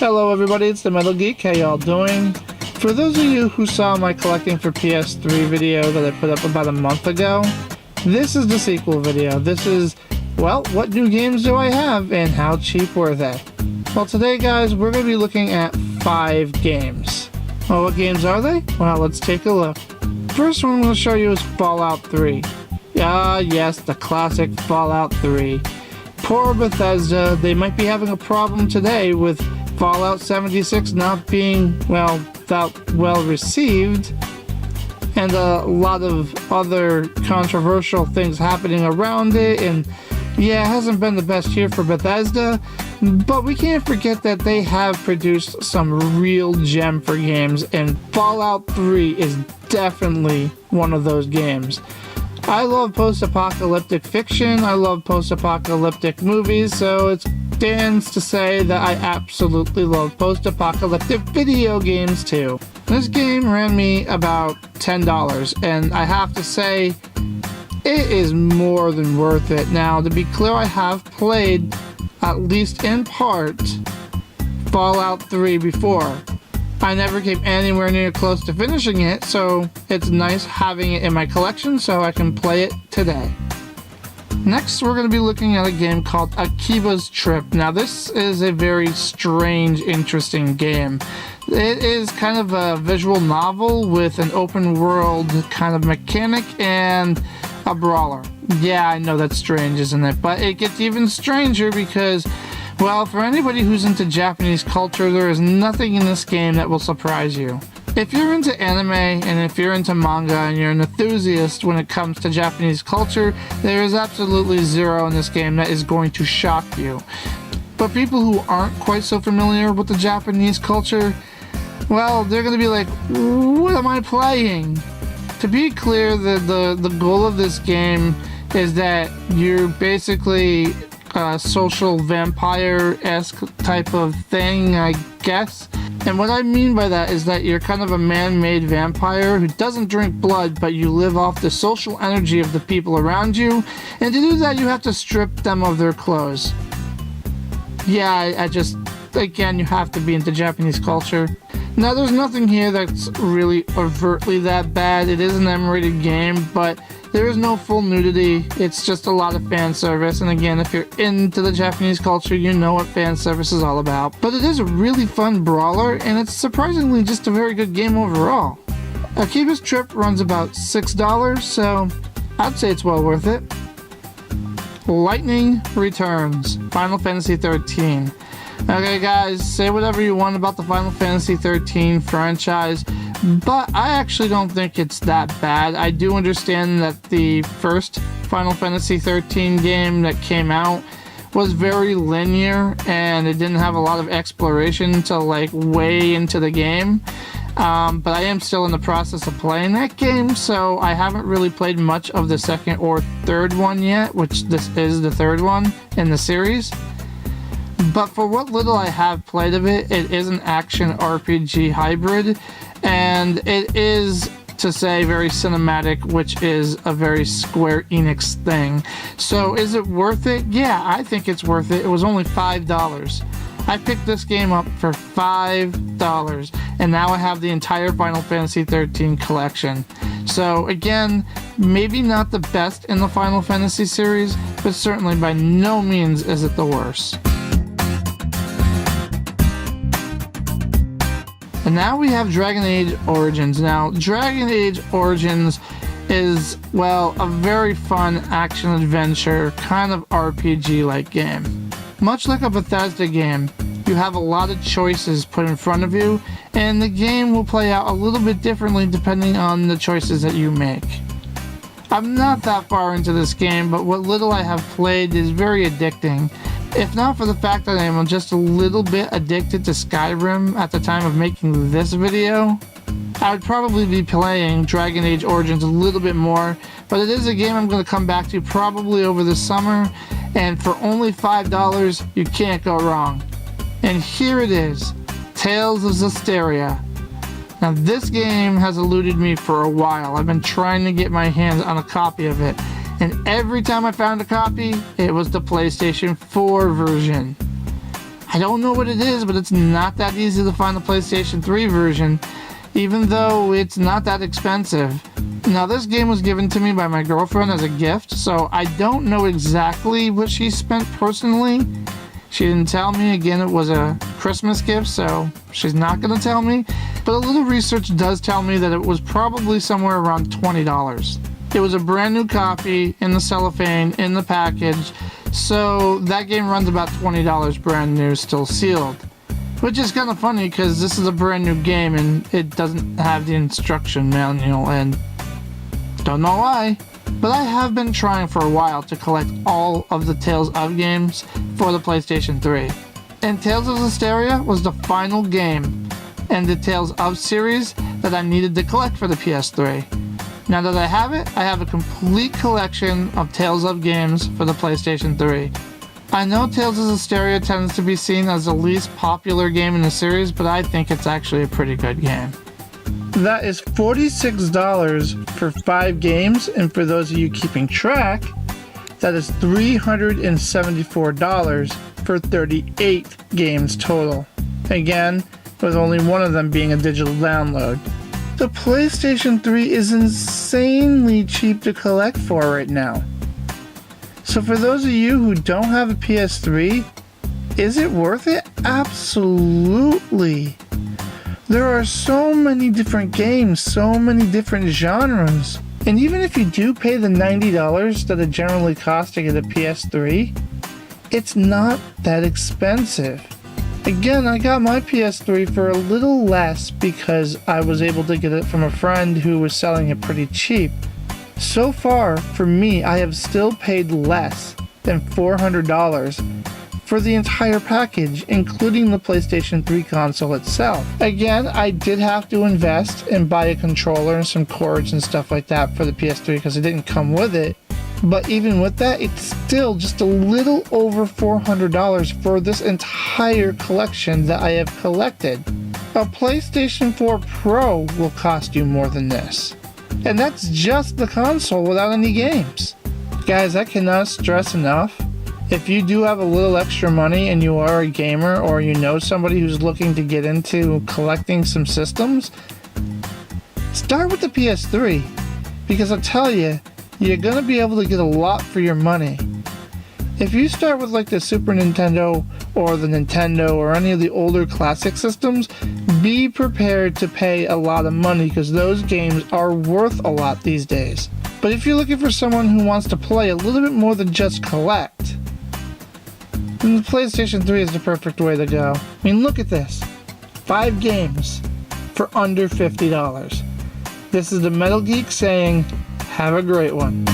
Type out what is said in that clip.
Hello everybody, it's the Metal Geek. How y'all doing? For those of you who saw my collecting for PS3 video that I put up about a month ago, this is the sequel video. This is, well, what new games do I have and how cheap were they? Well, today guys, we're going to be looking at 5 games. Well, what games are they? Well, let's take a look. First one I'm going to show you is Fallout 3. Ah, yes, the classic Fallout 3. Poor Bethesda, they might be having a problem today with Fallout 76 not being, well, that well received, and a lot of other controversial things happening around it, and yeah, it hasn't been the best year for Bethesda, but we can't forget that they have produced some real gem for games, and Fallout 3 is definitely one of those games. I love post-apocalyptic fiction, I love post-apocalyptic movies, so it stands to say that I absolutely love post-apocalyptic video games too. This game ran me about $10, and I have to say, it is more than worth it. Now, to be clear, I have played, at least in part, Fallout 3 before. I never came anywhere near close to finishing it, so it's nice having it in my collection so I can play it today. Next, we're going to be looking at a game called Akiba Strip. Now, this is a very strange, interesting game. It is kind of a visual novel with an open world kind of mechanic and a brawler. Yeah, I know that's strange, isn't it? But it gets even stranger because, well, for anybody who's into Japanese culture, there is nothing in this game that will surprise you. If you're into anime and if you're into manga and you're an enthusiast when it comes to Japanese culture, there is absolutely zero in this game that is going to shock you. But people who aren't quite so familiar with the Japanese culture, well, they're going to be like, what am I playing? To be clear, the goal of this game is that you're basically a social vampire-esque type of thing, I guess. And what I mean by that is that you're kind of a man-made vampire who doesn't drink blood, but you live off the social energy of the people around you. And to do that, you have to strip them of their clothes. Yeah, I just, again, you have to be into Japanese culture. Now, there's nothing here that's really overtly that bad. It is an M-rated game, but there is no full nudity. It's just a lot of fan service. And again, if you're into the Japanese culture, you know what fan service is all about. But it is a really fun brawler, and it's surprisingly just a very good game overall. Akiba Strip runs about $6, so I'd say it's well worth it. Lightning Returns, Final Fantasy XIII. Okay guys, say whatever you want about the Final Fantasy XIII franchise, but I actually don't think it's that bad. I do understand that the first Final Fantasy XIII game that came out was very linear and it didn't have a lot of exploration until like way into the game. But I am still in the process of playing that game, so I haven't really played much of the second or third one yet, which this is the third one in the series. But for what little I have played of it, it is an action RPG hybrid, and it is, to say, very cinematic, which is a very Square Enix thing. So is it worth it? Yeah, I think it's worth it. It was only $5. I picked this game up for $5, and now I have the entire Final Fantasy XIII collection. So again, maybe not the best in the Final Fantasy series, but certainly by no means is it the worst. And now we have Dragon Age Origins. Now, Dragon Age Origins is, well, a very fun action-adventure, kind of RPG-like game. Much like a Bethesda game, you have a lot of choices put in front of you, and the game will play out a little bit differently depending on the choices that you make. I'm not that far into this game, but what little I have played is very addicting. If not for the fact that I am just a little bit addicted to Skyrim at the time of making this video, I would probably be playing Dragon Age Origins a little bit more, but it is a game I'm going to come back to probably over the summer, and for only $5, you can't go wrong. And here it is, Tales of Asteria. Now this game has eluded me for a while. I've been trying to get my hands on a copy of it, and every time I found a copy, it was the PlayStation 4 version. I don't know what it is, but it's not that easy to find the PlayStation 3 version, even though it's not that expensive. Now, this game was given to me by my girlfriend as a gift, so I don't know exactly what she spent personally. She didn't tell me. Again, it was a Christmas gift, so she's not going to tell me. But a little research does tell me that it was probably somewhere around $20. It was a brand new copy in the cellophane, in the package, so that game runs about $20 brand new, still sealed. Which is kind of funny because this is a brand new game and it doesn't have the instruction manual, and don't know why. But I have been trying for a while to collect all of the Tales of games for the PlayStation 3. And Tales of Asteria was the final game in the Tales of series that I needed to collect for the PS3. Now that I have it, I have a complete collection of Tales of games for the PlayStation 3. I know Tales of Asteria tends to be seen as the least popular game in the series, but I think it's actually a pretty good game. That is $46 for 5 games, and for those of you keeping track, that is $374 for 38 games total. Again, with only one of them being a digital download. The PlayStation 3 is insanely cheap to collect for right now. So for those of you who don't have a PS3, is it worth it? Absolutely. There are so many different games, so many different genres. And even if you do pay the $90 that it generally costs to get a PS3, it's not that expensive. Again, I got my PS3 for a little less because I was able to get it from a friend who was selling it pretty cheap. So far, for me, I have still paid less than $400 for the entire package, including the PlayStation 3 console itself. Again, I did have to invest and buy a controller and some cords and stuff like that for the PS3 because it didn't come with it. But even with that, it's still just a little over $400 for this entire collection that I have collected. A PlayStation 4 Pro will cost you more than this. And that's just the console without any games. Guys, I cannot stress enough, if you do have a little extra money and you are a gamer or you know somebody who's looking to get into collecting some systems, start with the PS3. Because I'll tell you, you're going to be able to get a lot for your money. If you start with like the Super Nintendo or the Nintendo or any of the older classic systems, be prepared to pay a lot of money because those games are worth a lot these days. But if you're looking for someone who wants to play a little bit more than just collect, then the PlayStation 3 is the perfect way to go. I mean, look at this. 5 games for under $50. This is the Metal Geek saying, have a great one.